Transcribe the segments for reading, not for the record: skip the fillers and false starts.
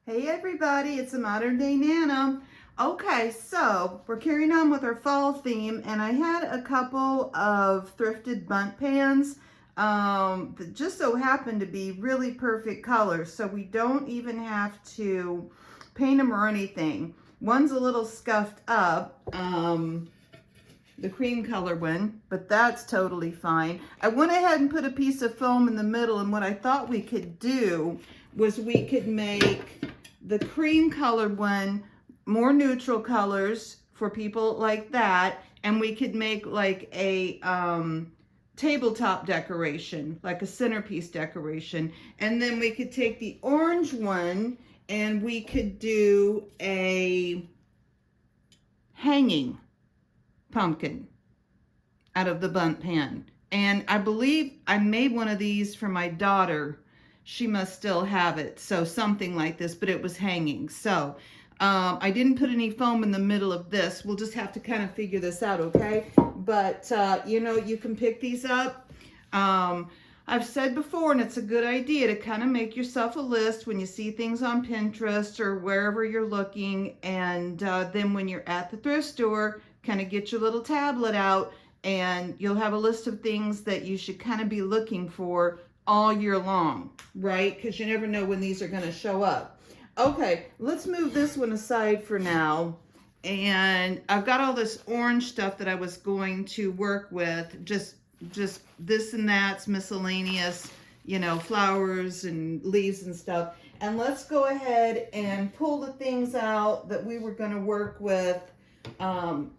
Hey everybody, it's a modern day Nana. Okay, so we're carrying on with our fall theme, and I had a couple of thrifted Bundt pans that just so happen to be really perfect colors, so we don't even have to paint them or anything. One's a little scuffed up, the cream color one, but that's totally fine. I went ahead and put a piece of foam in the middle, and what I thought we could do was we could make the cream colored one more neutral colors for people like that, and we could make like a tabletop decoration, like a centerpiece decoration, and then we could take the orange one and we could do a hanging pumpkin out of the Bundt pan. And I believe I made one of these for my daughter. She must still have it. So something like this, but it was hanging. So I didn't put any foam in the middle of this. We'll just have to kind of figure this out, okay? But, you know, you can pick these up. I've said before, and it's a good idea to kind of make yourself a list when you see things on Pinterest or wherever you're looking. And then when you're at the thrift store, kind of get your little tablet out and you'll have a list of things that you should kind of be looking for all year long, right? Because you never know when these are going to show up. Okay, let's move this one aside for now. And I've got all this orange stuff that I was going to work with, just this and that's miscellaneous, you know, flowers and leaves and stuff. And let's go ahead and pull the things out that we were going to work with on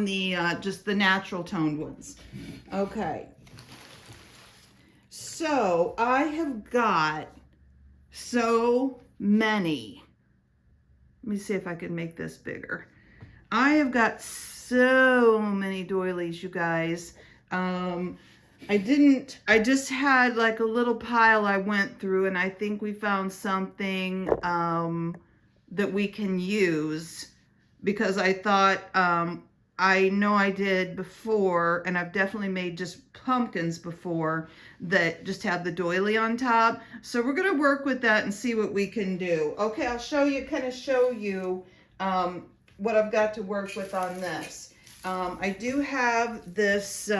the just the natural toned ones. Okay, so I have got so many. Let me see if I can make this bigger. I have got so many doilies, you guys. I just had like a little pile I went through, and I think we found something that we can use, because I thought, I know I did before, and I've definitely made just pumpkins before that just have the doily on top. So we're going to work with that and see what we can do. Okay, I'll show you what I've got to work with on this. I do have this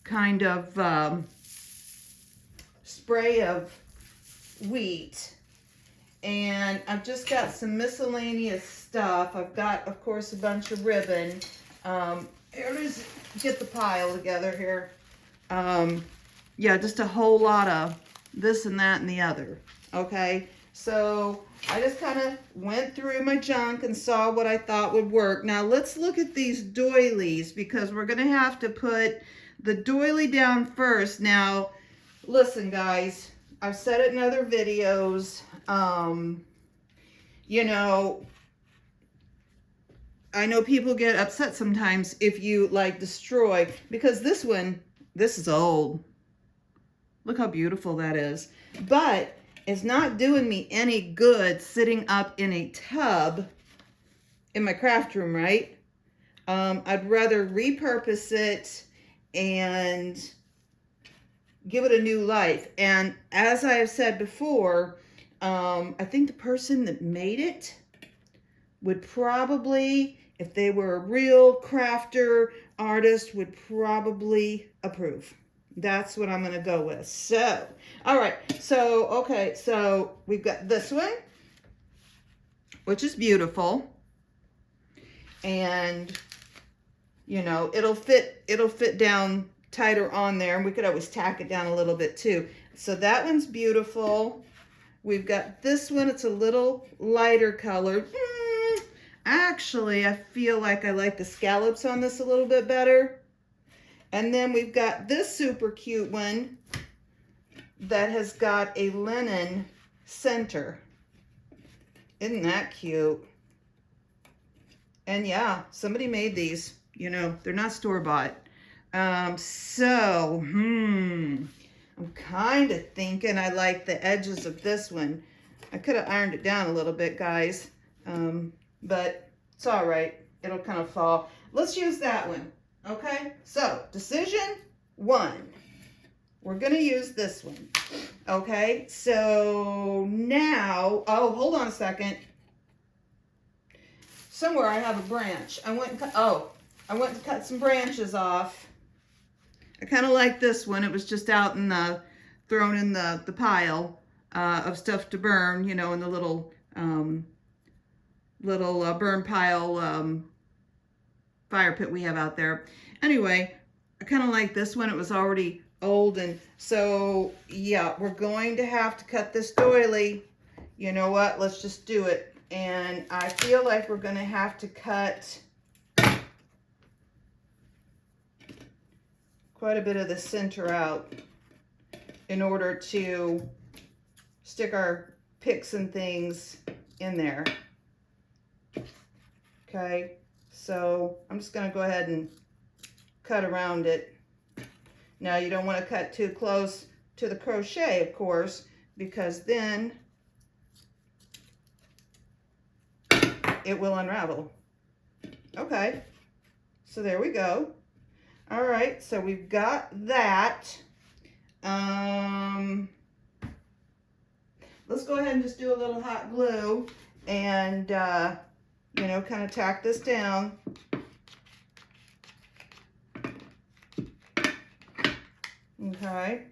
kind of spray of wheat, and I've just got some miscellaneous stuff. I've got, of course, a bunch of ribbon. Here it is. Get the pile together here. Yeah, just a whole lot of this and that and the other. Okay, so I just kind of went through my junk and saw what I thought would work. Now let's look at these doilies, because we're going to have to put the doily down first. Now, listen, guys, I've said it in other videos. You know, I know people get upset sometimes if you like destroy, because this is old. Look how beautiful that is. But it's not doing me any good sitting up in a tub in my craft room, right? I'd rather repurpose it and give it a new life. And as I have said before, I think the person that made it would probably, if they were a real crafter, artist, would probably approve. That's what I'm going to go with. So, all right. So, okay. So we've got this one, which is beautiful. And, you know, it'll fit down tighter on there. And we could always tack it down a little bit too. So that one's beautiful. We've got this one. It's a little lighter colored. Actually, I feel like I like the scallops on this a little bit better. And then we've got this super cute one that has got a linen center. Isn't that cute? And yeah, somebody made these. You know, they're not store-bought. I'm kind of thinking I like the edges of this one. I could have ironed it down a little bit, guys. But it's all right. It'll kind of fall. Let's use that one. Okay, so decision one. We're going to use this one. Okay, so now, oh, hold on a second. Somewhere I have a branch. I went to cut some branches off. I kind of like this one. It was just out in the, thrown in the pile of stuff to burn, you know, in the little burn pile fire pit we have out there. Anyway, I kind of like this one. It was already old, and so yeah, we're going to have to cut this doily. You know what? Let's just do it. And I feel like we're going to have to cut quite a bit of the center out in order to stick our picks and things in there. Okay, so I'm just going to go ahead and cut around it. Now you don't want to cut too close to the crochet, of course, because then it will unravel. Okay, so there we go. All right, so we've got that. Let's go ahead and just do a little hot glue and, you know, kind of tack this down. Okay.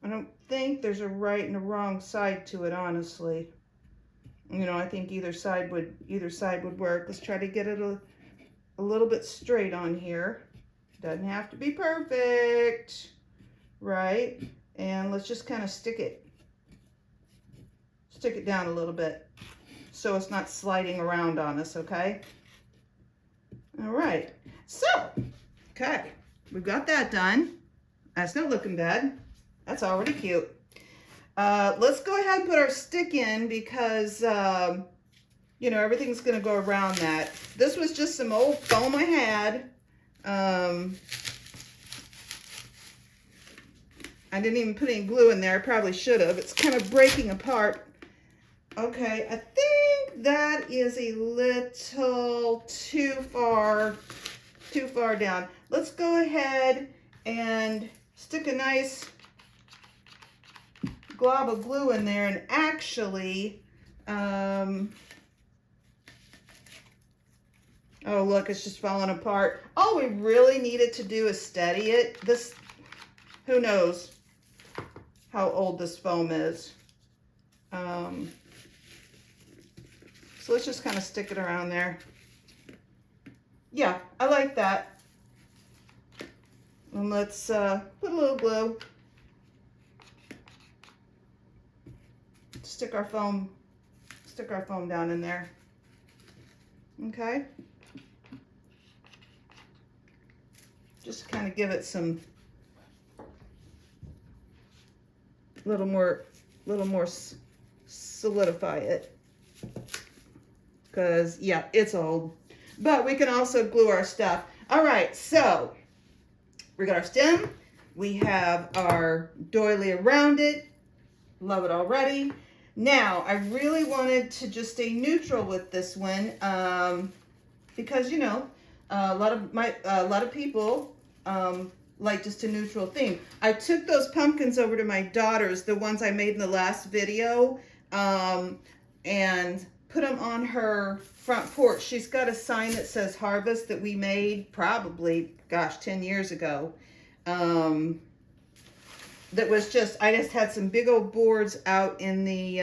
I don't think there's a right and a wrong side to it, honestly. You know, I think either side would work. Let's try to get it a little bit straight on here. Doesn't have to be perfect, right? And let's just kind of stick it down a little bit so it's not sliding around on us, okay? All right, so, okay, we've got that done. That's not looking bad. That's already cute. Let's go ahead and put our stick in because, you know, everything's going to go around that. This was just some old foam I had. I didn't even put any glue in there. I probably should have. It's kind of breaking apart. Okay, I think that is a little too far down. Let's go ahead and stick a nice glob of glue in there, and actually, oh look, it's just falling apart. All we really needed to do is steady it. This, who knows how old this foam is. So let's just kind of stick it around there. Yeah, I like that. And let's put a little glue. Stick our foam down in there. Okay. Just kind of give it some little more solidify it. Because yeah, it's old. But we can also glue our stuff. All right, so we got our stem. We have our doily around it. Love it already. Now, I really wanted to just stay neutral with this one because, you know, a lot of people like just a neutral theme. I took those pumpkins over to my daughter's, the ones I made in the last video, and put them on her front porch. She's got a sign that says Harvest that we made probably, gosh, 10 years ago. That was just, I just had some big old boards out in the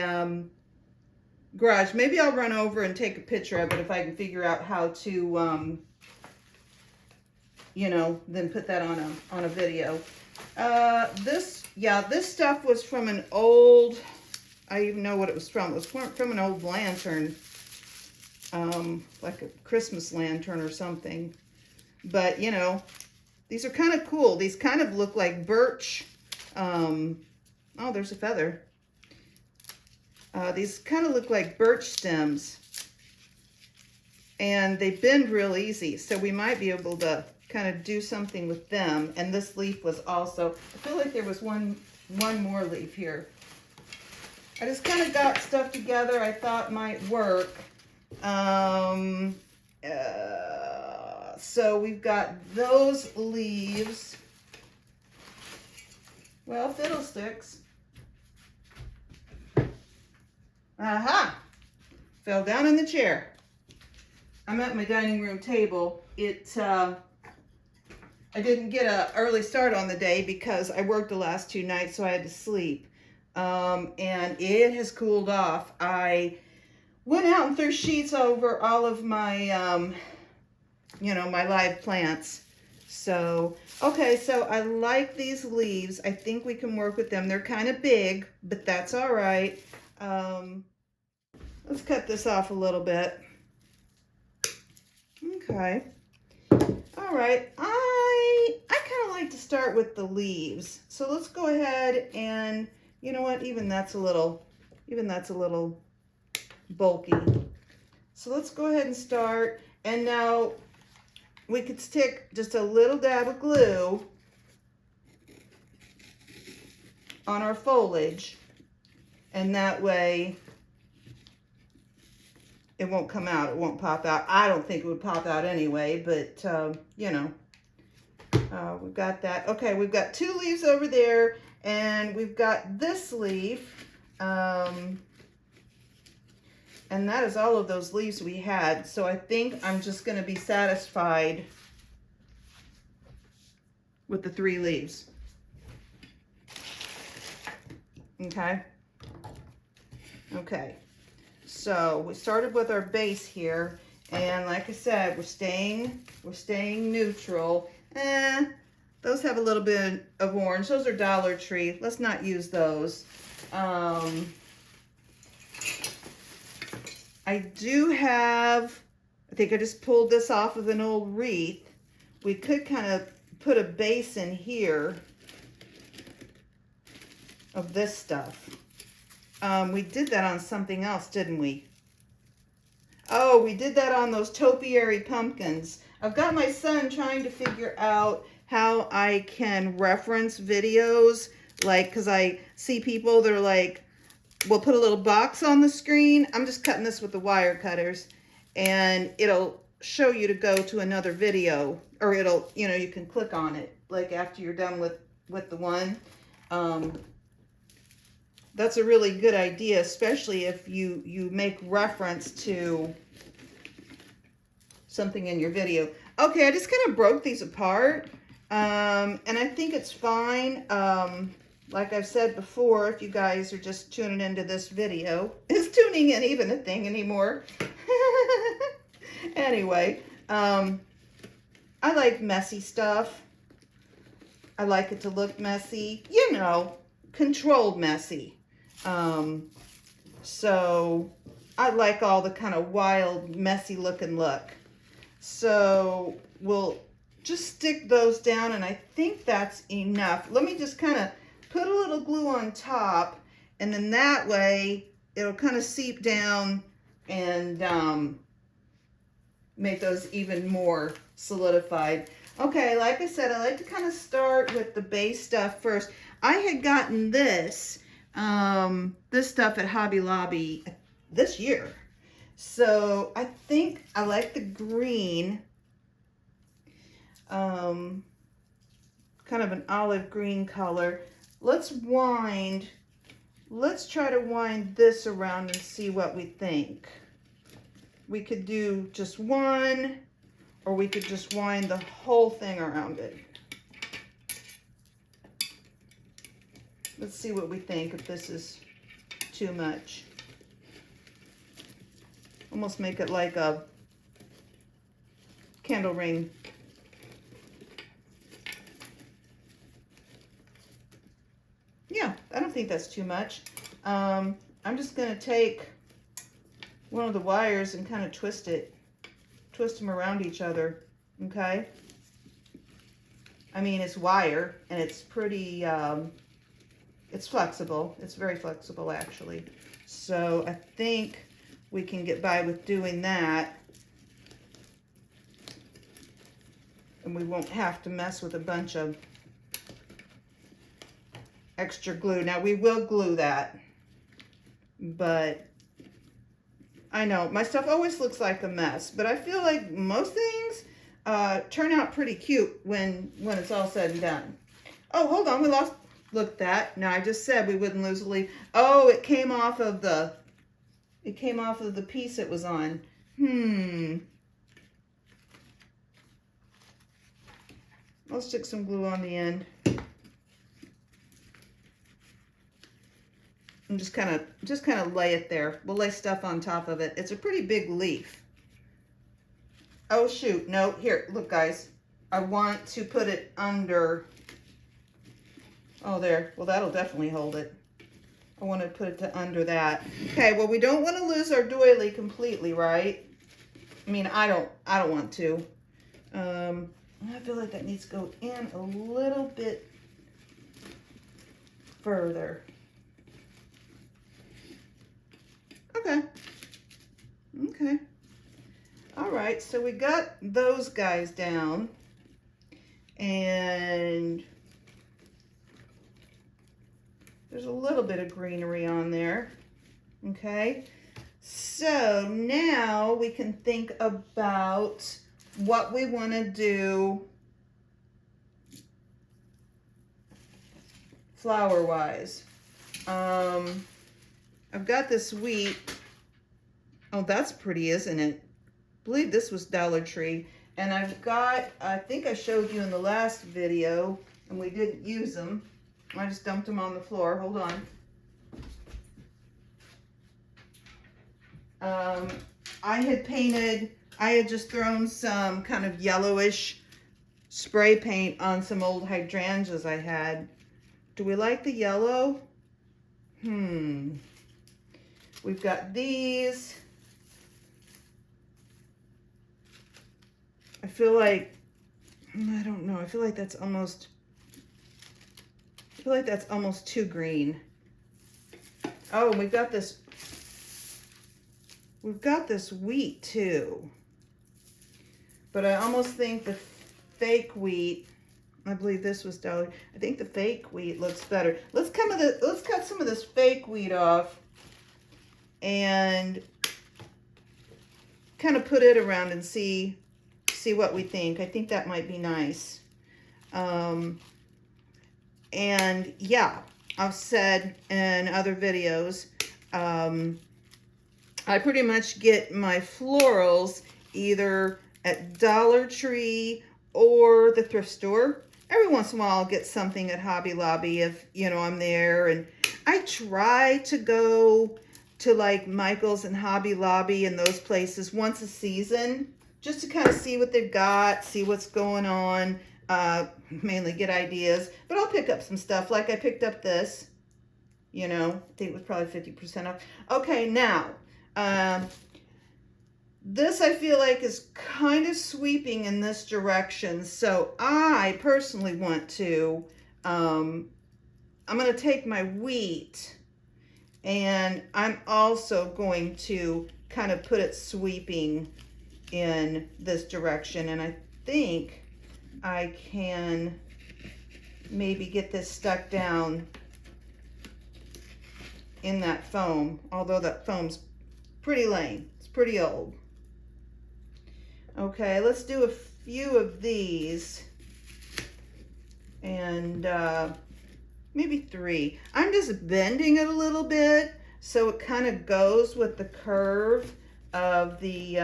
garage. Maybe I'll run over and take a picture of it if I can figure out how to, you know, then put that on a video. This stuff was from an old, I even know what it was from. It was from an old lantern, like a Christmas lantern or something. But, you know, these are kind of cool. These kind of look like birch. Oh, there's a feather. These kind of look like birch stems. And they bend real easy. So we might be able to kind of do something with them. And this leaf was also, I feel like there was one more leaf here. I just kind of got stuff together I thought might work. So we've got those leaves. Well, fiddlesticks. Aha! Fell down in the chair. I'm at my dining room table. I didn't get an early start on the day because I worked the last 2 nights, so I had to sleep. And it has cooled off. I went out and threw sheets over all of my, my live plants. So, okay, so I like these leaves. I think we can work with them. They're kind of big, but that's all right. Let's cut this off a little bit. Okay. All right. I kind of like to start with the leaves. So let's go ahead and, you know what? Even that's a little bulky. So let's go ahead and start. And now we could stick just a little dab of glue on our foliage, and that way it won't come out, it won't pop out. I don't think it would pop out anyway, but we've got that. Okay, we've got 2 leaves over there, and we've got this leaf, and that is all of those leaves we had. So I think I'm just going to be satisfied with the 3 leaves. Okay. Okay. So we started with our base here, and like I said, we're staying neutral. Those have a little bit of orange. Those are Dollar Tree. Let's not use those. I do have, I think I just pulled this off of an old wreath. We could kind of put a base in here of this stuff. We did that on something else, didn't we? Oh, we did that on those topiary pumpkins. I've got my son trying to figure out how I can reference videos, like, because I see people that are like, we'll put a little box on the screen. I'm just cutting this with the wire cutters, and it'll show you to go to another video, or it'll, you can click on it, like after you're done with the one. That's a really good idea, especially if you make reference to something in your video. Okay, I just kind of broke these apart, and I think it's fine. Like I've said before, if you guys are just tuning into this video, is tuning in even a thing anymore? Anyway, I like messy stuff. I like it to look messy, controlled messy. So I like all the kind of wild, messy looking look. So we'll just stick those down, and I think that's enough. Let me just kind of put a little glue on top, and then that way it'll kind of seep down and make those even more solidified. Okay, like I said, I like to kind of start with the base stuff first. I had gotten this stuff at Hobby Lobby this year. So I think I like the green, kind of an olive green color. Let's try to wind this around and see what we think. We could do just one, or we could just wind the whole thing around it. Let's see what we think, if this is too much. Almost make it like a candle ring. Yeah, I don't think that's too much. I'm just going to take one of the wires and kind of twist them around each other, okay? I mean, it's wire, and it's pretty, it's flexible. It's very flexible, actually. So I think we can get by with doing that, and we won't have to mess with a bunch of extra glue. Now, we will glue that, but I know my stuff always looks like a mess, but I feel like most things turn out pretty cute when it's all said and done. Oh, hold on, we lost Look that. No, I just said we wouldn't lose a leaf. Oh, it came off of the piece it was on. I'll stick some glue on the end. And just kind of lay it there. We'll lay stuff on top of it. It's a pretty big leaf. Oh shoot, no, here, look guys. I want to put it under. Oh there, well that'll definitely hold it. I want to put it to under that. Okay, well we don't want to lose our doily completely, right? I mean, I don't want to. I feel like that needs to go in a little bit further. Okay. Okay. All right, so we got those guys down. And there's a little bit of greenery on there. Okay. So now we can think about what we want to do flower-wise. I've got this wheat. Oh, that's pretty, isn't it? I believe this was Dollar Tree. And I've got, I think I showed you in the last video, and we didn't use them. I just dumped them on the floor. Hold on. I had just thrown some kind of yellowish spray paint on some old hydrangeas I had. Do we like the yellow? We've got these. I feel like, I don't know, I feel like that's almost too green. Oh, and we've got this wheat too. But I almost think the fake wheat, I believe this was Dollar. I think the fake wheat looks better. Let's cut some of this fake wheat off and kind of put it around and see what we think. I think that might be nice. And yeah, I've said in other videos, I pretty much get my florals either at Dollar Tree or the thrift store. Every once in a while I'll get something at Hobby Lobby if, you know, I'm there. And I try to go to like Michael's and Hobby Lobby and those places once a season, just to kind of see what they've got, see what's going on, mainly get ideas. But I'll pick up some stuff. Like I picked up this, you know, I think it was probably 50% off. Okay, now, this I feel like is kind of sweeping in this direction. So I personally want to, I'm going to take my wheat and I'm also going to kind of put it sweeping in this direction, and I think I can maybe get this stuck down in that foam, although that foam's pretty lame. It's pretty old. Okay, let's do a few of these and maybe 3. I'm just bending it a little bit so it kind of goes with the curve of the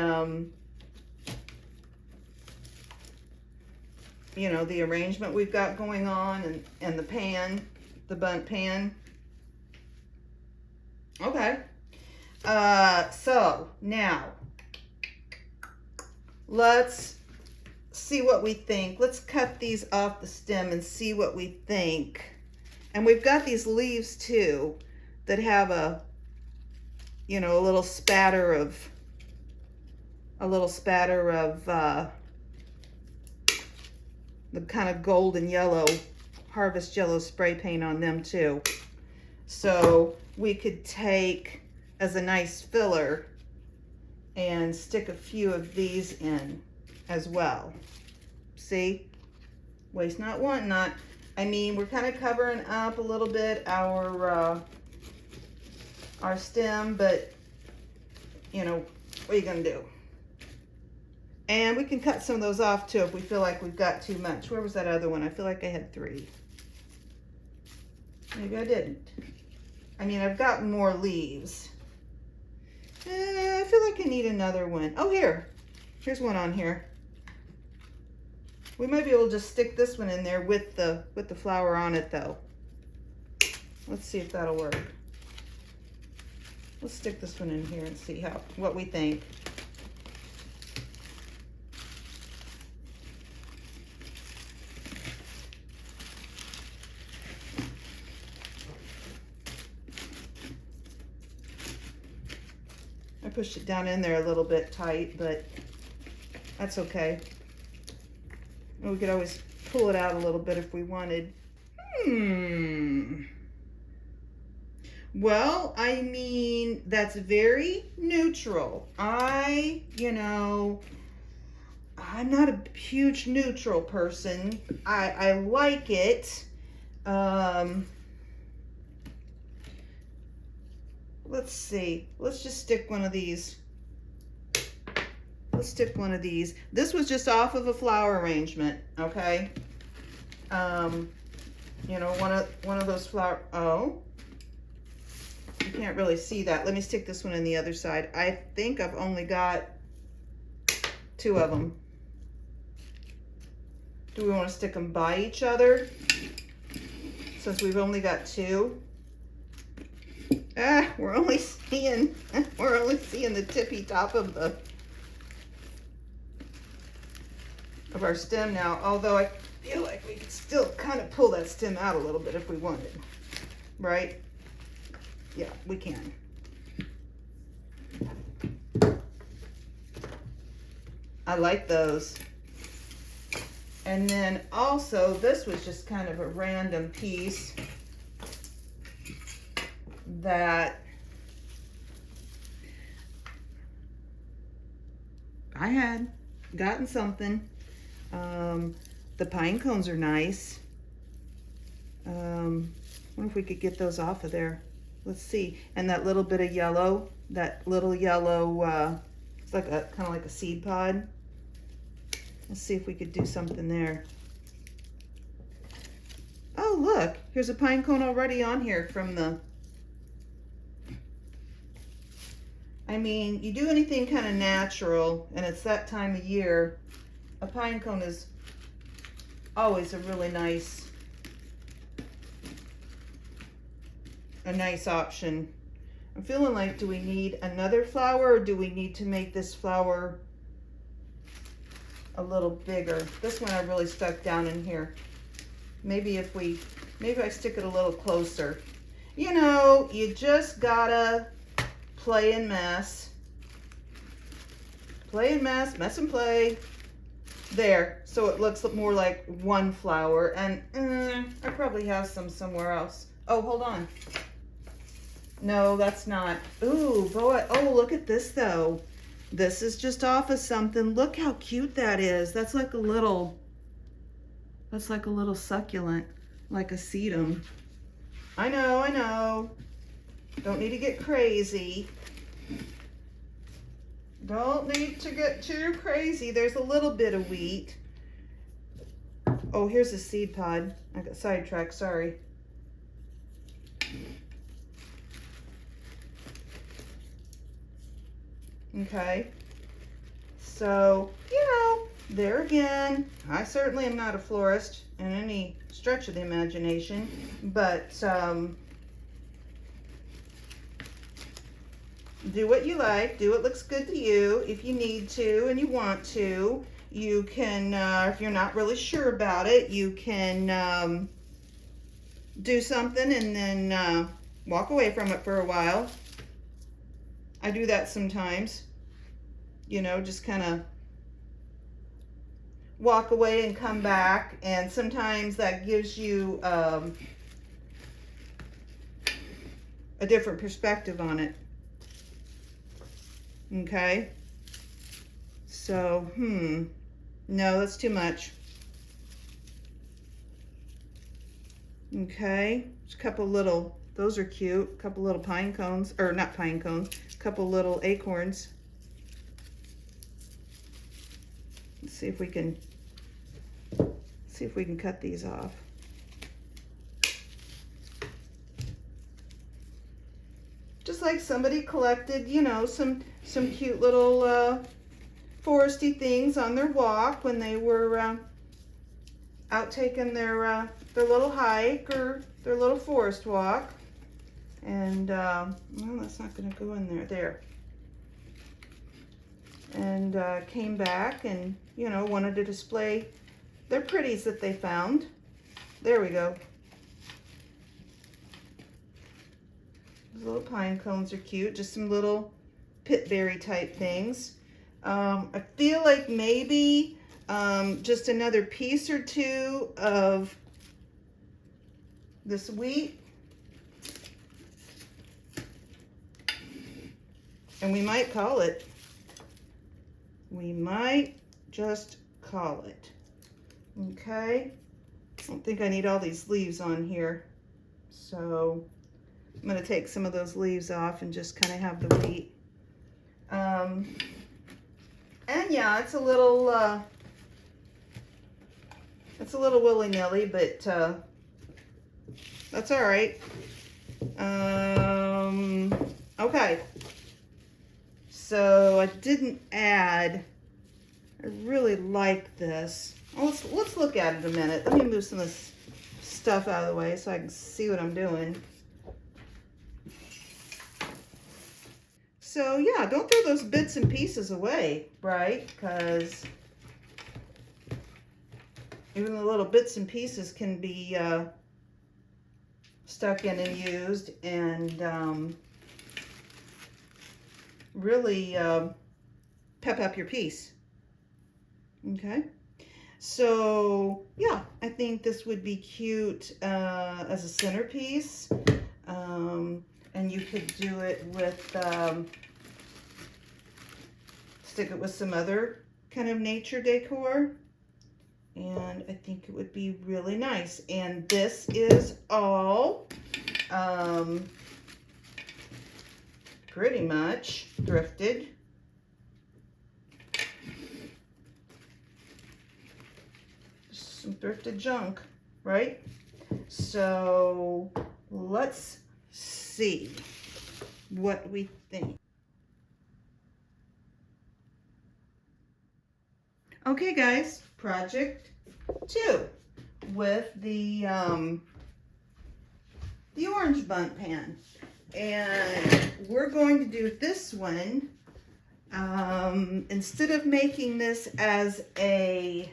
you know, the arrangement we've got going on, and the pan, the Bundt pan. Okay. So now let's see what we think. Let's cut these off the stem and see what we think. And we've got these leaves too that have a, you know, a little spatter of the kind of golden yellow, harvest yellow spray paint on them too. So we could take as a nice filler and stick a few of these in as well. See? Waste not, want not. I mean, we're kind of covering up a little bit our stem, but you know, what are you gonna do? And we can cut some of those off too if we feel like we've got too much. Where was that other one? I feel like I had 3. Maybe I didn't. I mean, I've got more leaves. I feel like I need another one. Oh, here's one on here. We might be able to just stick this one in there with the flower on it, though. Let's see if that'll work. Let's stick this one in here and see what we think. I pushed it down in there a little bit tight, but that's okay. We could always pull it out a little bit if we wanted. Well, I mean, that's very neutral. I'm not a huge neutral person. I like it. Let's see. Let's just stick one of these. Let's stick one of these. This was just off of a flower arrangement, okay? You know, one of those flower. Oh, you can't really see that. Let me stick this one on the other side. I think I've only got 2 of them. Do we want to stick them by each other since we've only got 2? We're only seeing the tippy top of our stem now, although I feel like we could still kind of pull that stem out a little bit if we wanted, right? Yeah, we can. I like those. And then also, this was just kind of a random piece that I had gotten something. The pine cones are nice. Wonder if we could get those off of there. Let's see. And that little bit of yellow, it's like kind of like a seed pod. Let's see if we could do something there. Oh, look, here's a pine cone already on here from the, I mean, you do anything kind of natural and it's that time of year, a pine cone is always a really nice option. I'm feeling like, do we need another flower or do we need to make this flower a little bigger? This one I really stuck down in here. Maybe I stick it a little closer. You know, you just gotta play and mess. Play and mess, mess and play. There, so it looks more like one flower, and I probably have some somewhere else. Oh, hold on. No, that's not. Ooh, boy. Oh, look at this though. This is just off of something. Look how cute that is. That's like a little succulent, like a sedum. I know. Don't need to get crazy. Don't need to get too crazy. There's a little bit of wheat. Oh, here's a seed pod. I got sidetracked, sorry. Okay. So, there again, I certainly am not a florist in any stretch of the imagination, but do what you like, do what looks good to you. If you need to and you want to, you can, if you're not really sure about it, you can do something and then walk away from it for a while. I do that sometimes, just kind of walk away and come back, and sometimes that gives you a different perspective on it. Okay, so no, that's too much. Okay, there's a couple little, those are cute, a couple little pine cones, or not pine cones, a couple little acorns. Let's see if we can cut these off. just like somebody collected, you know, some cute little foresty things on their walk when they were out taking their little hike or their little forest walk. And well, that's not going to go in there. There. And came back and, you know, wanted to display their pretties that they found. There we go. Those little pine cones are cute. Just some little pitberry type things. I feel like maybe just another piece or two of this wheat. And we might call it. We might just call it. Okay. I don't think I need all these leaves on here. So I'm going to take some of those leaves off and just kind of have the wheat. And yeah, it's a little willy-nilly, but that's all right. Okay. So I didn't add. I really like this. Well, let's look at it a minute. Let me move some of this stuff out of the way so I can see what I'm doing. So yeah, don't throw those bits and pieces away, right? Because even the little bits and pieces can be stuck in and used, and really pep up your piece. Okay, so yeah, I think this would be cute as a centerpiece, and you could do it with stick it with some other kind of nature decor, and I think it would be really nice. And this is all pretty much thrifted. Some thrifted junk, right? So let's see what we think. Okay guys, project 2 with the orange Bundt pan. And we're going to do this one, instead of making this as a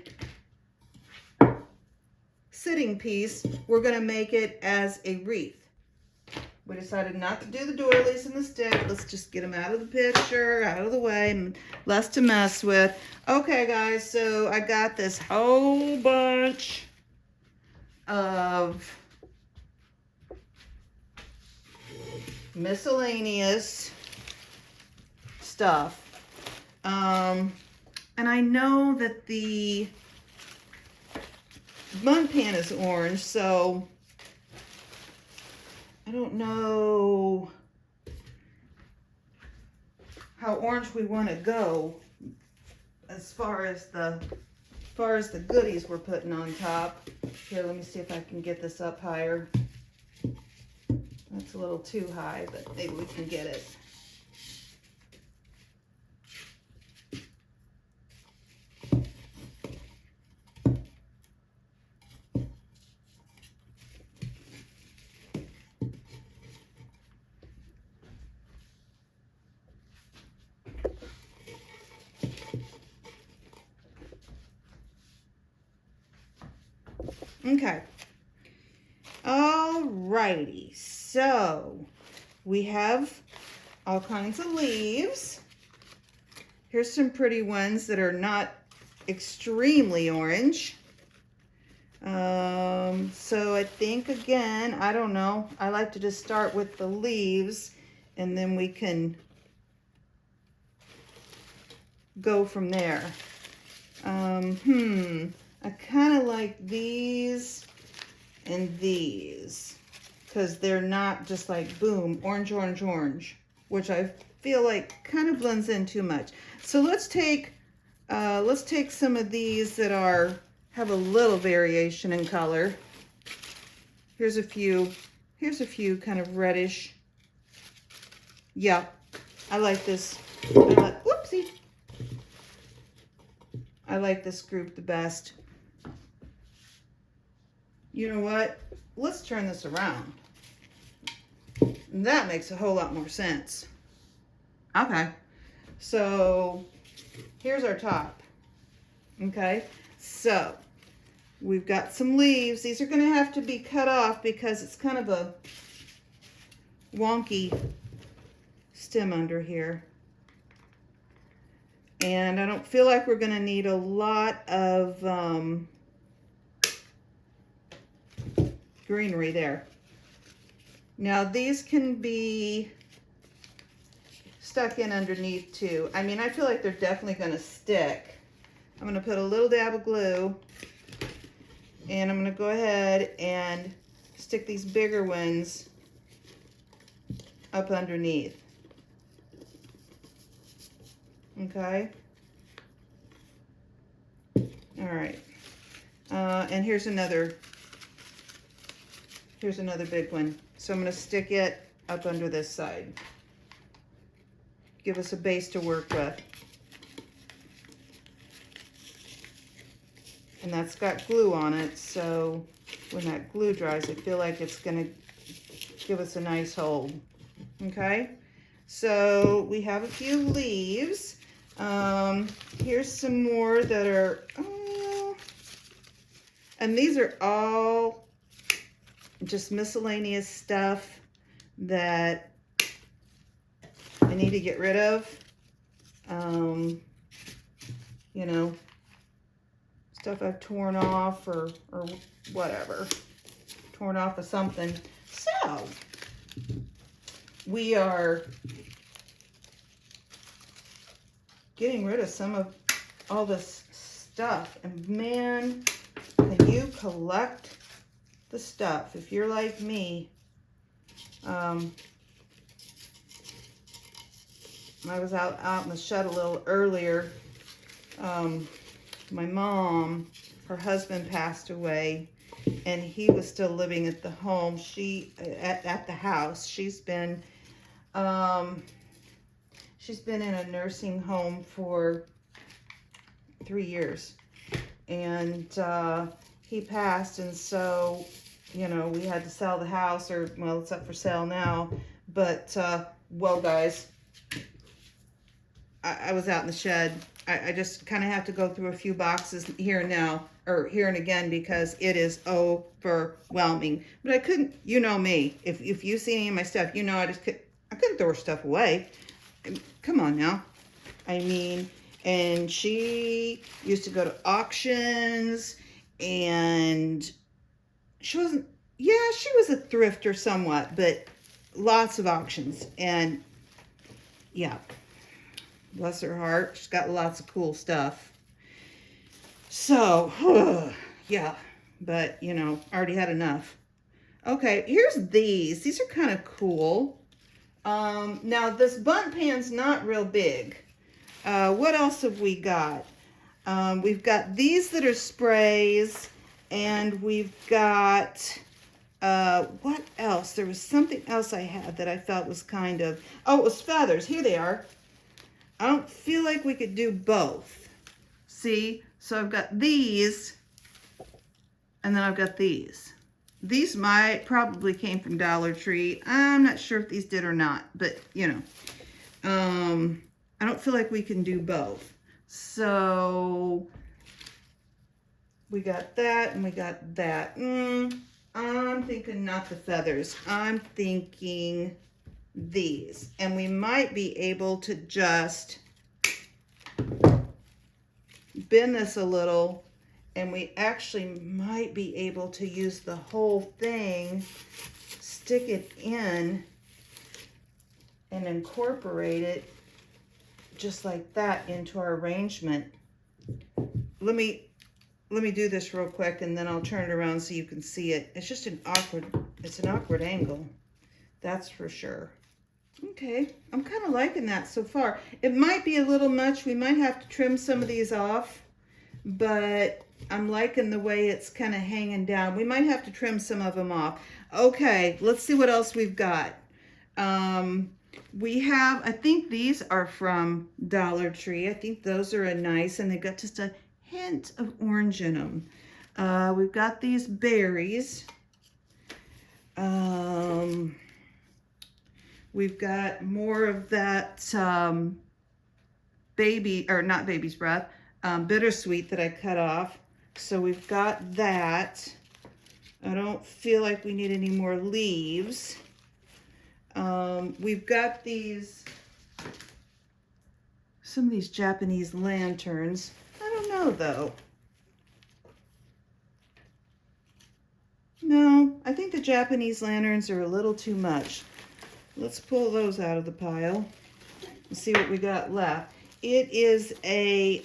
sitting piece, we're going to make it as a wreath. We decided not to do the doilies and the stick. Let's just get them out of the picture, out of the way, and less to mess with. Okay guys, so I got this whole bunch of miscellaneous stuff. And I know that the Bundt pan is orange, so I don't know how orange we want to go as far as the goodies we're putting on top. Here, let me see if I can get this up higher. That's a little too high, but maybe we can get it. Okay. Alrighty. So we have all kinds of leaves. Here's some pretty ones that are not extremely orange. So I think, again, I don't know, I like to just start with the leaves and then we can go from there. I kind of like these and these because they're not just like boom, orange, orange, orange, which I feel like kind of blends in too much. So let's take some of these that have a little variation in color. Here's a few kind of reddish Yeah, I like this. Whoopsie. I like this group the best. You know what? Let's turn this around. That makes a whole lot more sense. Okay, so here's our top. Okay, so we've got some leaves. These are going to have to be cut off because it's kind of a wonky stem under here. And I don't feel like we're going to need a lot of greenery there. Now these can be stuck in underneath too. I mean, I feel like they're definitely going to stick. I'm going to put a little dab of glue, and I'm going to go ahead and stick these bigger ones up underneath. Okay. All right. And here's another big one. So I'm going to stick it up under this side. Give us a base to work with. And that's got glue on it, so when that glue dries, I feel like it's going to give us a nice hold. Okay, so we have a few leaves. Here's some more that are, and these are all just miscellaneous stuff that I need to get rid of. You know, stuff I've torn off or whatever, torn off of something. So we are getting rid of some of all this stuff, and man, can you collect the stuff if you're like me. I was out in the shed a little earlier. My mom, her husband passed away, and he was still living at the home. At the house. She's been in a nursing home for 3 years, and he passed, and so, you know, we had to sell the house, or, well, it's up for sale now, but, well, guys, I was out in the shed. I just kind of have to go through a few boxes here and now, or here and again, because it is overwhelming. But I couldn't, you know me, if you see any of my stuff, you know I couldn't throw stuff away. Come on now. I mean, and she used to go to auctions, and she wasn't, yeah, she was a thrifter somewhat, but lots of auctions, and yeah. Bless her heart. She's got lots of cool stuff. So, yeah. But, you know, I already had enough. Okay, here's these. These are kind of cool. Now, this Bundt pan's not real big. What else have we got? We've got these that are sprays. And we've got, what else? There was something else I had that I felt was kind of, oh, it was feathers. Here they are. I don't feel like we could do both. See? So I've got these, and then I've got these. These probably came from Dollar Tree. I'm not sure if these did or not, but, you know. I don't feel like we can do both. So we got that, and we got that. I'm thinking not the feathers. I'm thinking these, and we might be able to just bend this a little, and we actually might be able to use the whole thing, stick it in, and incorporate it just like that into our arrangement. Let me do this real quick, and then I'll turn it around so you can see it. It's just an awkward angle, that's for sure. Okay, I'm kind of liking that so far. It might be a little much. We might have to trim some of these off, but I'm liking the way it's kind of hanging down. We might have to trim some of them off. Okay, let's see what else we've got. We have, I think these are from Dollar Tree. I think those are a nice, and they got just a hint of orange in them. We've got these berries. We've got more of that not baby's breath, bittersweet that I cut off. So we've got that. I don't feel like we need any more leaves. We've got some of these Japanese lanterns. I don't know though. No, I think the Japanese lanterns are a little too much. Let's pull those out of the pile and see what we got left. It is a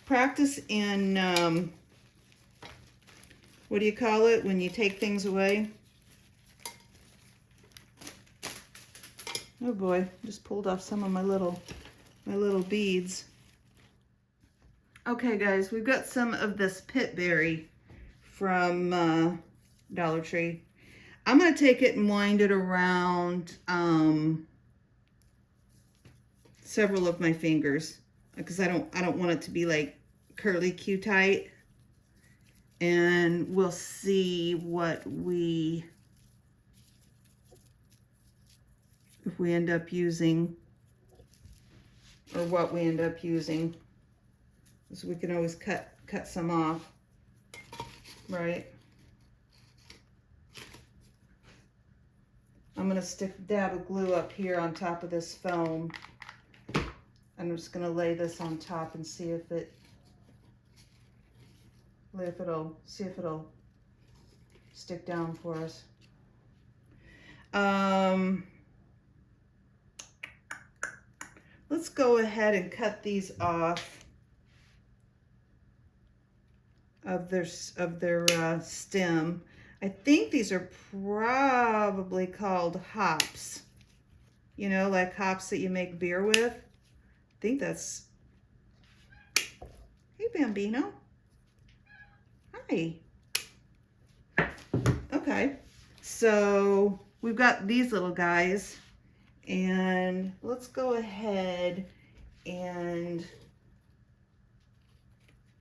practice in what do you call it when you take things away? Oh boy, just pulled off some of my little beads. Okay guys, we've got some of this pitberry from Dollar Tree. I'm gonna take it and wind it around several of my fingers because I don't want it to be like curly Q tight. And we'll see if we end up using, or what we end up using. So we can always cut some off, right? I'm gonna stick a dab of glue up here on top of this foam. I'm just gonna lay this on top and see if it'll stick down for us. Let's go ahead and cut these off of their stem. I think these are probably called hops. You know, like hops that you make beer with. I think that's... Hey, Bambino. Hi. Okay, so we've got these little guys, and let's go ahead and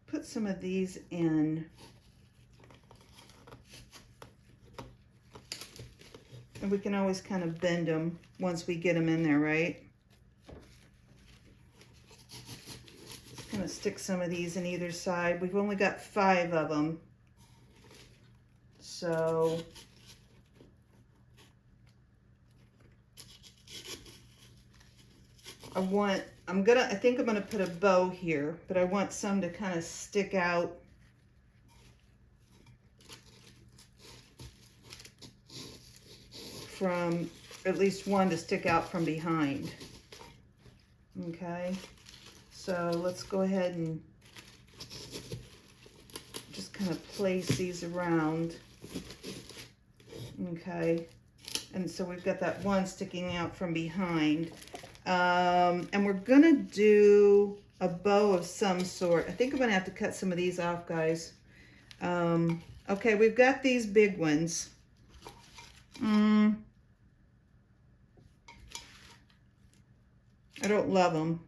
put some of these in. And we can always kind of bend them once we get them in there, right? Just kind of stick some of these in either side. We've only got 5 of them. So I think I'm gonna put a bow here, but I want some to kind of stick out. From at least one to stick out from behind. Okay, so let's go ahead and just kind of place these around. Okay, and so we've got that one sticking out from behind. And we're gonna do a bow of some sort. I think I'm gonna have to cut some of these off, guys. Okay, we've got these big ones. I don't love them.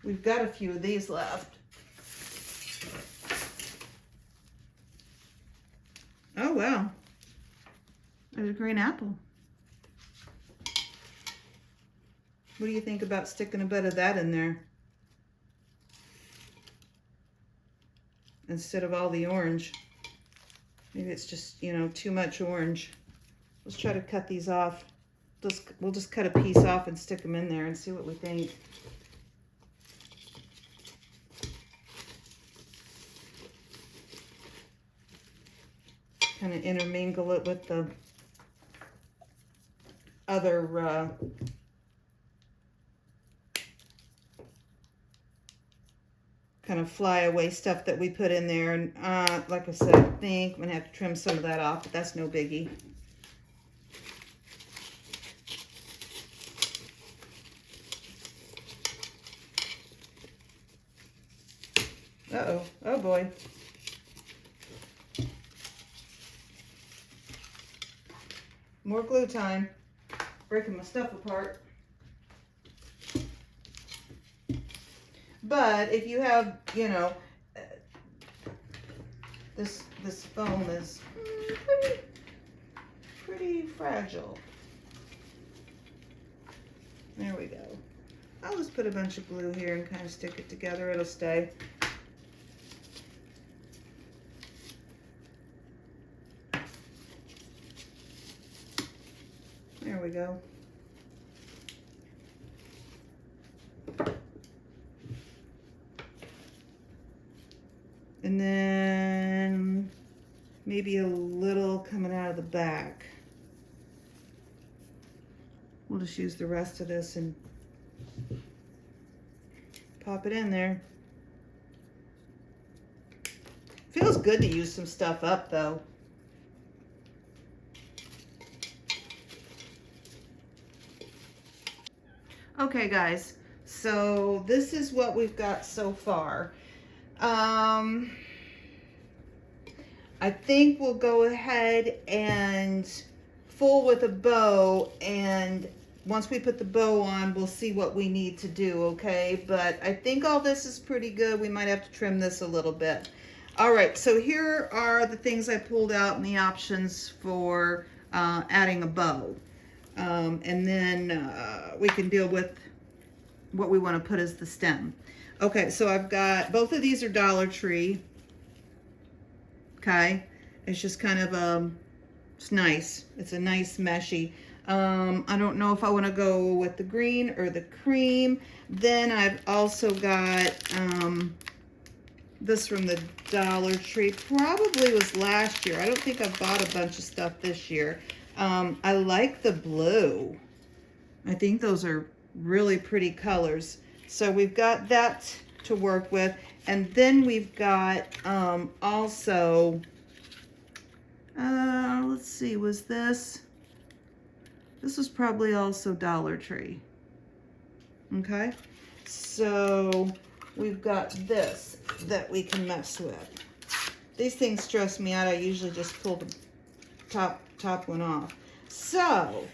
We've got a few of these left. Oh, wow. There's a green apple. What do you think about sticking a bit of that in there? Instead of all the orange. Maybe it's just, you know, too much orange. Let's try to cut these off. We'll just cut a piece off and stick them in there and see what we think. Kind of intermingle it with the other kind of flyaway stuff that we put in there. And like I said, I think I'm gonna have to trim some of that off, but that's no biggie. Uh-oh. Oh, boy. More glue time. Breaking my stuff apart. But if you have, you know, this foam is pretty fragile. There we go. I'll just put a bunch of glue here and kind of stick it together. It'll stay. There we go. And then maybe a little coming out of the back. We'll just use the rest of this and pop it in there. Feels good to use some stuff up though. Okay guys, so this is what we've got so far. I think we'll go ahead and full with a bow, and once we put the bow on, we'll see what we need to do, okay? But I think all this is pretty good. We might have to trim this a little bit. All right, so here are the things I pulled out and the options for adding a bow. And then we can deal with what we want to put as the stem. Okay, so I've got, both of these are Dollar Tree. Okay, it's just kind of, it's nice. It's a nice meshy. I don't know if I want to go with the green or the cream. Then I've also got this from the Dollar Tree. Probably was last year. I don't think I've bought a bunch of stuff this year. I like the blue. I think those are really pretty colors. So we've got that to work with. And then we've got also, let's see, was this was probably also Dollar Tree. Okay, so we've got this that we can mess with. These things stress me out. I usually just pull the top one off. So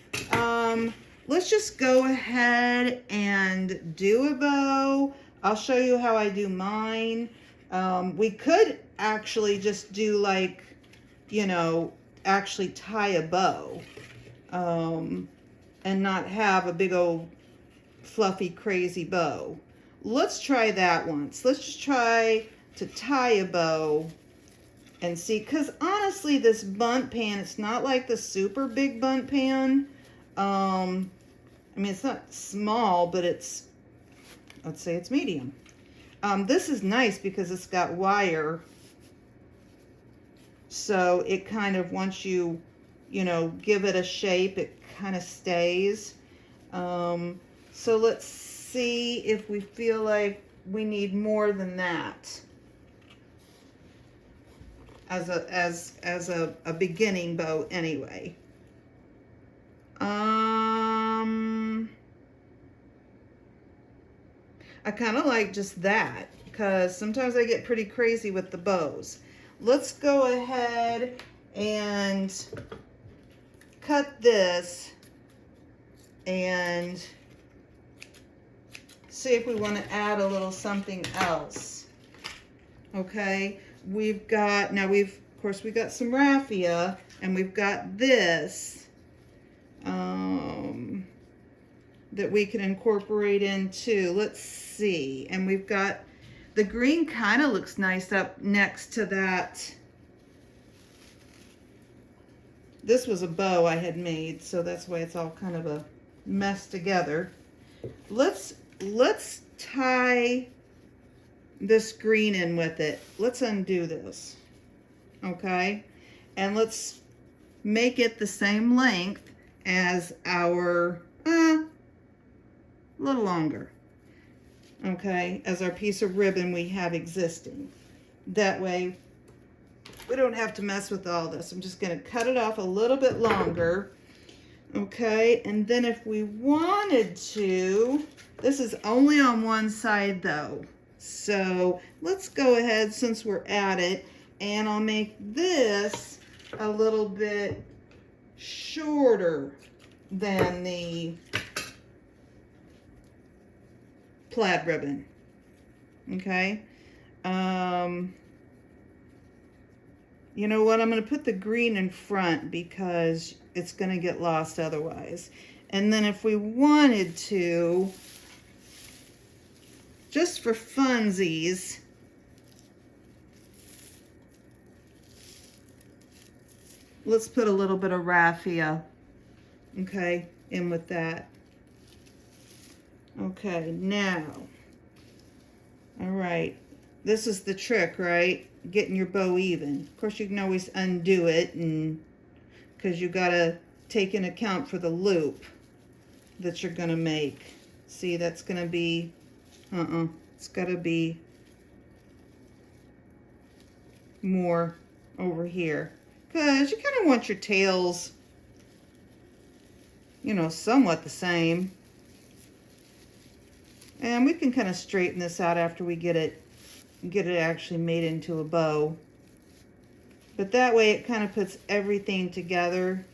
let's just go ahead and do a bow. I'll show you how I do mine. We could actually just do like, you know, actually tie a bow and not have a big old fluffy crazy bow. Let's try that once. Let's just try to tie a bow and see, because honestly this Bundt pan, it's not like the super big Bundt pan. I mean, it's not small, but it's, let's say it's medium. This is nice because it's got wire. So it kind of, once you know, give it a shape, it kind of stays. So let's see if we feel like we need more than that as a beginning bow anyway. I kind of like just that because sometimes I get pretty crazy with the bows. Let's go ahead and cut this and see if we want to add a little something else. Okay, we've got, now of course we got some raffia, and we've got this that we can incorporate into. Let's see, and we've got the green, kind of looks nice up next to that. This was a bow I had made, so that's why it's all kind of a mess together. Let's tie this green in with it. Let's undo this, okay? And let's make it the same length as our, a little longer, okay, as our piece of ribbon we have existing. That way we don't have to mess with all this. I'm just going to cut it off a little bit longer, okay? And then if we wanted to, this is only on one side though, So let's go ahead since we're at it, and I'll make this a little bit shorter than the plaid ribbon. Okay. You know what? I'm going to put the green in front because it's going to get lost otherwise. And then if we wanted to, just for funsies, let's put a little bit of raffia, okay, in with that. Okay, now, all right, this is the trick, right? Getting your bow even. Of course, you can always undo it, and because you got to take into account for the loop that you're going to make. See, that's going to be, it's got to be more over here. Because you kind of want your tails, you know, somewhat the same. And we can kind of straighten this out after we get it actually made into a bow. But that way it kind of puts everything together.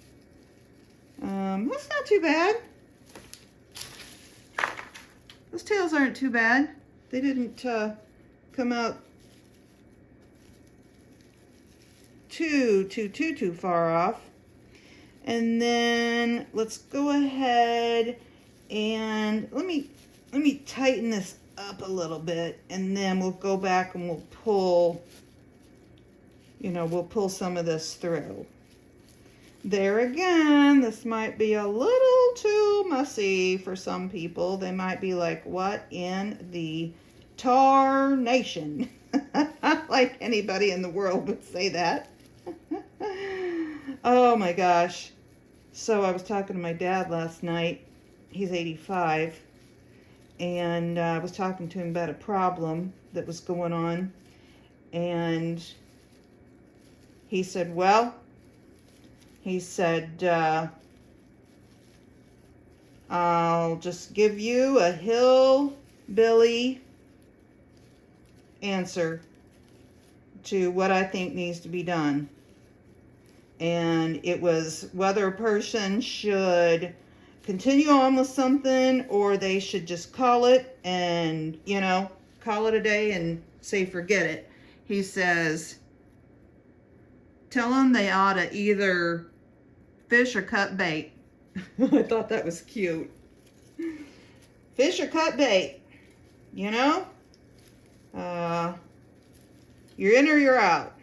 That's not too bad. Those tails aren't too bad. They didn't come out too far off. And then let's go ahead and let me tighten this up a little bit, and then we'll go back and we'll pull, you know, we'll pull some of this through. There again, this might be a little too messy for some people. They might be like, what in the tarnation? Like anybody in the world would say that. Oh my gosh. So I was talking to my dad last night. He's 85. And I was talking to him about a problem that was going on. And he said, well, he said, I'll just give you a hillbilly answer to what I think needs to be done. And it was whether a person should continue on with something or they should just call it and, you know, call it a day and say forget it. He says, tell them they ought to either fish or cut bait. I thought that was cute. Fish or cut bait, you know? You're in or you're out.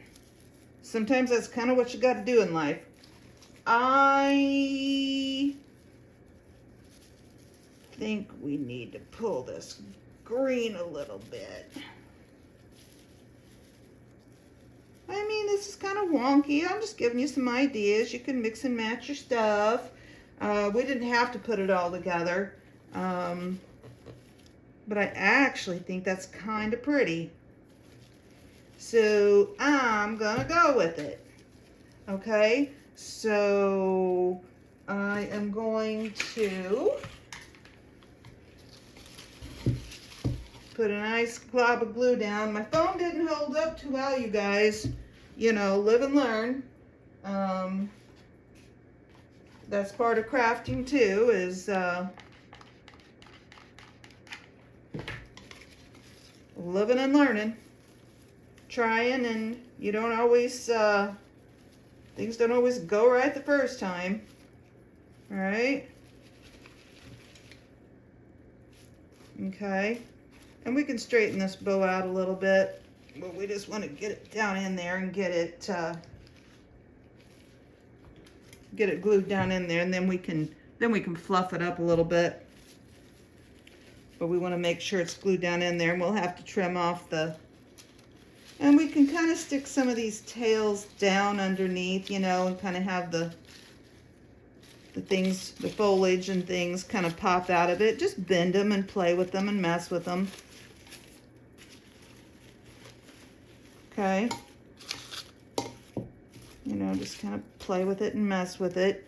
Sometimes that's kind of what you got to do in life. I think we need to pull this green a little bit. I mean, this is kind of wonky. I'm just giving you some ideas. You can mix and match your stuff. We didn't have to put it all together. But I actually think that's kind of pretty. So I'm gonna go with it. Okay, so I am going to put a nice glob of glue down. My phone didn't hold up too well, you guys. You know, live and learn. That's part of crafting too, is living and learning. Trying, and you don't always, things don't always go right the first time. All right? Okay. And we can straighten this bow out a little bit, but we just want to get it down in there and get it glued down in there, and then we can fluff it up a little bit. But we want to make sure it's glued down in there, and we'll have to trim off the, and we can kind of stick some of these tails down underneath, you know, and kind of have the things, the foliage and things kind of pop out of it. Just bend them and play with them and mess with them. Okay. You know, just kind of play with it and mess with it.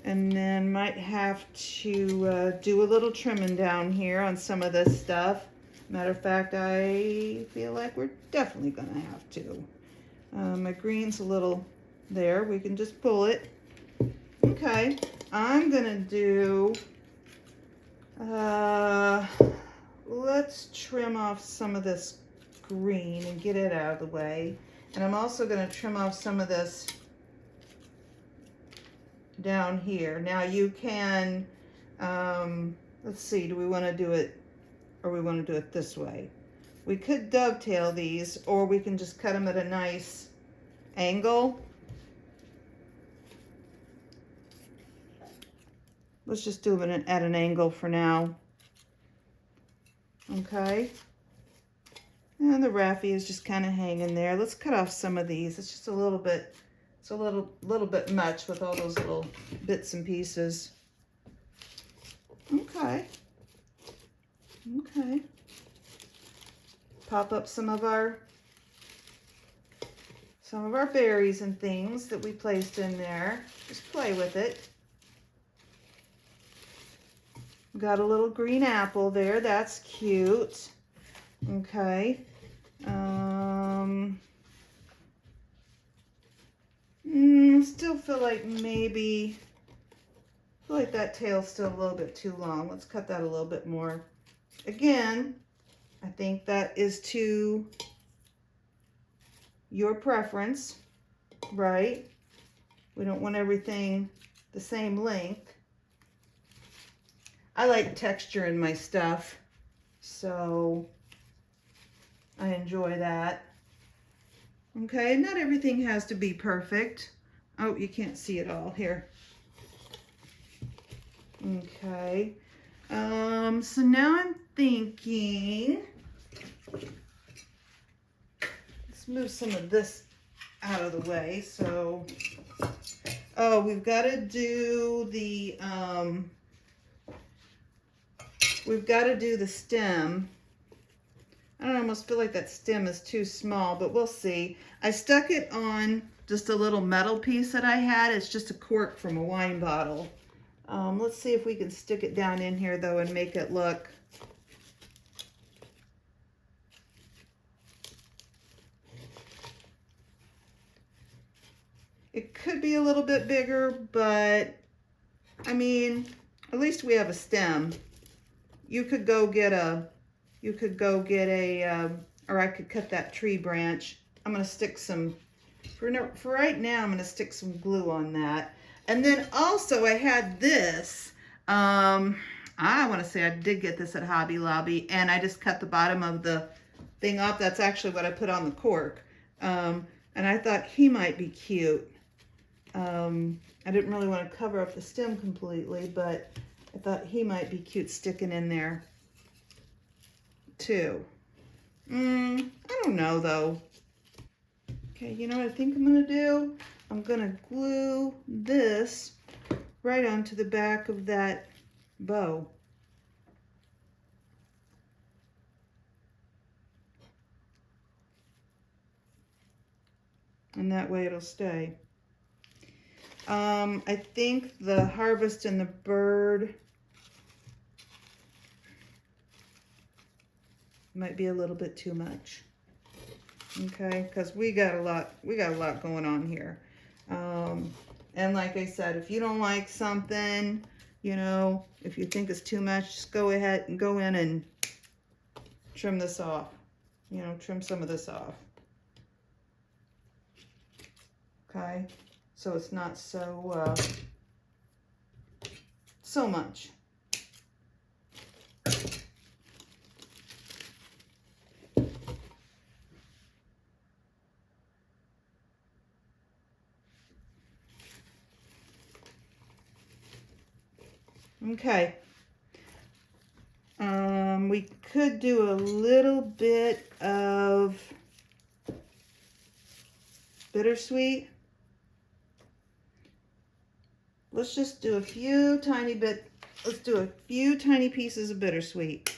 And then might have to do a little trimming down here on some of this stuff. Matter of fact, I feel like we're definitely gonna have to. My green's a little there. We can just pull it. Okay, I'm gonna do, let's trim off some of this green and get it out of the way. And I'm also gonna trim off some of this down here. Now you can, let's see, do we wanna do it, or we wanna do it this way? We could dovetail these, or we can just cut them at a nice angle. Let's just do it at an angle for now. Okay. And the raffia is just kind of hanging there. Let's cut off some of these. It's just a little bit, it's a little bit much with all those little bits and pieces. Okay. Okay. Pop up some of our berries and things that we placed in there. Just play with it. Got a little green apple there. That's cute. Okay. Still feel like maybe, that tail's still a little bit too long. Let's cut that a little bit more. Again, I think that is to your preference, right? We don't want everything the same length. I like texture in my stuff, so I enjoy that. Okay, not everything has to be perfect. Oh, you can't see it all here. Okay, so now I'm thinking, let's move some of this out of the way. So, oh, we've got to do the, stem. I don't almost feel like that stem is too small, but we'll see. I stuck it on just a little metal piece that I had. It's just a cork from a wine bottle. Let's see if we can stick it down in here though and make it look. It could be a little bit bigger, but I mean, at least we have a stem. You could go get a, or I could cut that tree branch. I'm gonna stick some, for right now, I'm gonna stick some glue on that. And then also I had this, I wanna say I did get this at Hobby Lobby, and I just cut the bottom of the thing off. That's actually what I put on the cork. And I thought he might be cute. I didn't really want to cover up the stem completely, but I thought he might be cute sticking in there too. I don't know though. Okay, you know what I think I'm gonna do? I'm gonna glue this right onto the back of that bow. And that way it'll stay. I think the harvest and the bird might be a little bit too much. Okay, because we got a lot going on here. And like I said, if you don't like something, you know, if you think it's too much, just go ahead and go in and trim this off. You know, trim some of this off. Okay, so it's not so so much. Okay. We could do a little bit of bittersweet. Let's just do a few tiny pieces of bittersweet.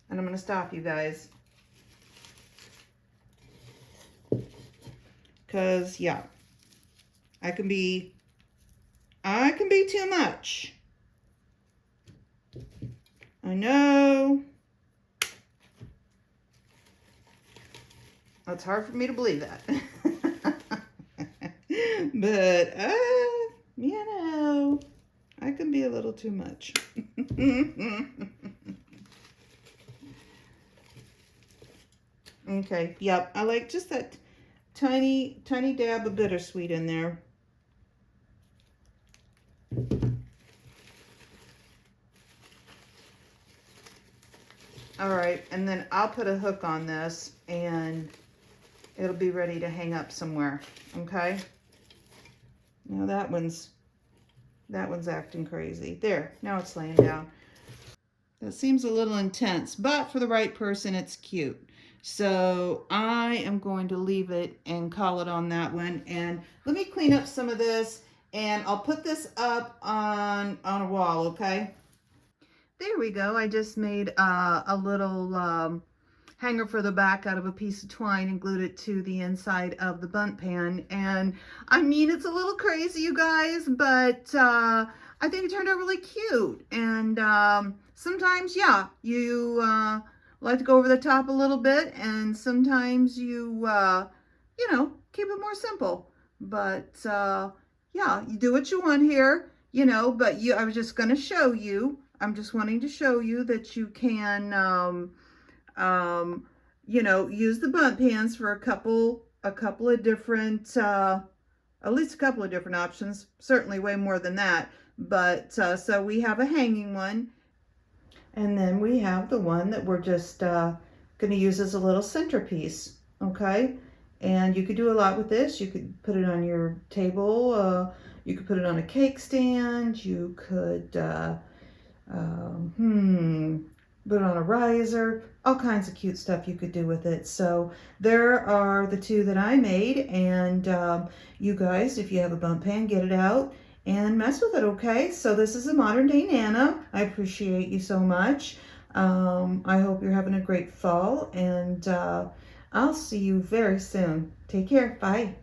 And I'm going to stop you guys. Because, yeah, I I can be too much. I know. It's hard for me to believe that. But, you know, I can be a little too much. Okay, yep, I like just that tiny dab of bittersweet in there. All right, and then I'll put a hook on this and it'll be ready to hang up somewhere, okay? Now that one's acting crazy. There, now it's laying down. That seems a little intense, but for the right person, it's cute. So I am going to leave it and call it on that one. And let me clean up some of this, and I'll put this up on a wall, okay? There we go. I just made a little hanger for the back out of a piece of twine and glued it to the inside of the Bundt pan. And I mean, it's a little crazy, you guys, but I think it turned out really cute. And sometimes, yeah, you like to go over the top a little bit, and sometimes you, you know, keep it more simple. But yeah, you do what you want here, you know, but I was just going to show you. I'm just wanting to show you that you can, you know, use the Bundt pans for a couple of different, at least a couple of different options, certainly way more than that. But so we have a hanging one, and then we have the one that we're just going to use as a little centerpiece, okay? And you could do a lot with this. You could put it on your table, you could put it on a cake stand, you could put it on a riser, all kinds of cute stuff you could do with it. So there are the two that I made, and you guys, if you have a Bundt pan, get it out and mess with it, okay? So this is a modern day Nana. I appreciate you so much. I hope you're having a great fall, and I'll see you very soon. Take care. Bye.